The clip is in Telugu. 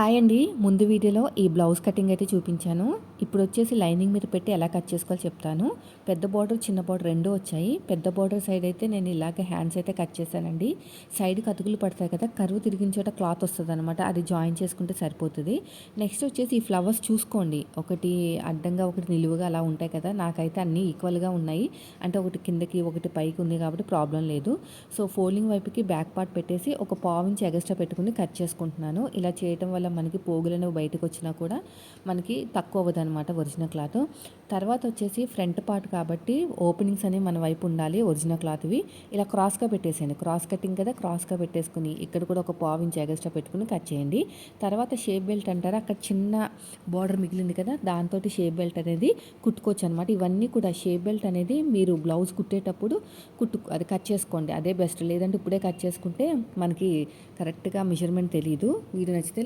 హాయ్ అండి. ముందు వీడియోలో ఈ బ్లౌజ్ కటింగ్ అయితే చూపించాను. ఇప్పుడు వచ్చేసి లైనింగ్ మీద పెట్టి ఎలా కట్ చేసుకోవాలో చెప్తాను. పెద్ద బార్డర్, చిన్న బార్డర్ 2 వచ్చాయి. పెద్ద బార్డర్ సైడ్ అయితే నేను ఇలాగే హ్యాండ్స్ అయితే కట్ చేశానండి. సైడ్‌కి అతుకులు పడతాయి కదా! కర్వ్ తిరిగిన చోట క్లాత్ వస్తదనమాట. అది జాయిన్ చేసుకుంటే సరిపోతది. నెక్స్ట్ వచ్చేసి ఈ ఫ్లవర్స్ చూసుకోండి. ఒకటి అడ్డంగా, ఒకటి నిలువుగా అలా ఉంటాయి కదా! నాకైతే అన్నీ ఈక్వల్‌గా ఉన్నాయి. అంటే ఒకటి కిందకి, ఒకటి పైకి ఉంది కాబట్టి ప్రాబ్లం లేదు. సో, ఫోల్డింగ్ వైపుకి బ్యాక్ పార్ట్ పెట్టేసి ఒక పావించి ఎగస్ట్రా పెట్టుకొని కట్ చేసుకుంటున్నాను. ఇలా చేయటం వల్ల మనకి పోగులనేవి బయటకు వచ్చినా కూడా మనకి తక్కువ అవ్వదనమాట ఒరిజినల్ క్లాత్. తర్వాత వచ్చేసి ఫ్రంట్ పార్ట్ కాబట్టి ఓపెనింగ్స్ అనేవి మన వైపు ఉండాలి ఒరిజినల్ క్లాత్వి. ఇలా క్రాస్గా పెట్టేసేయండి. క్రాస్ కటింగ్ కదా, క్రాస్గా పెట్టేసుకుని ఇక్కడ కూడా ఒక పావించి ఎగస్ట్రా పెట్టుకుని కట్ చేయండి. తర్వాత షేప్ బెల్ట్ అంటారా, అక్కడ చిన్న బార్డర్ మిగిలింది కదా, దాంతో షేప్ బెల్ట్ అనేది కుట్టుకోవచ్చు అనమాట. ఇవన్నీ కూడా షేప్ బెల్ట్ అనేది మీరు బ్లౌజ్ కుట్టేటప్పుడు అది కట్ చేసుకోండి, అదే బెస్ట్. లేదంటే ఇప్పుడే కట్ చేసుకుంటే మనకి కరెక్ట్గా మెజర్మెంట్ తెలీదు. వీడియో నచ్చితే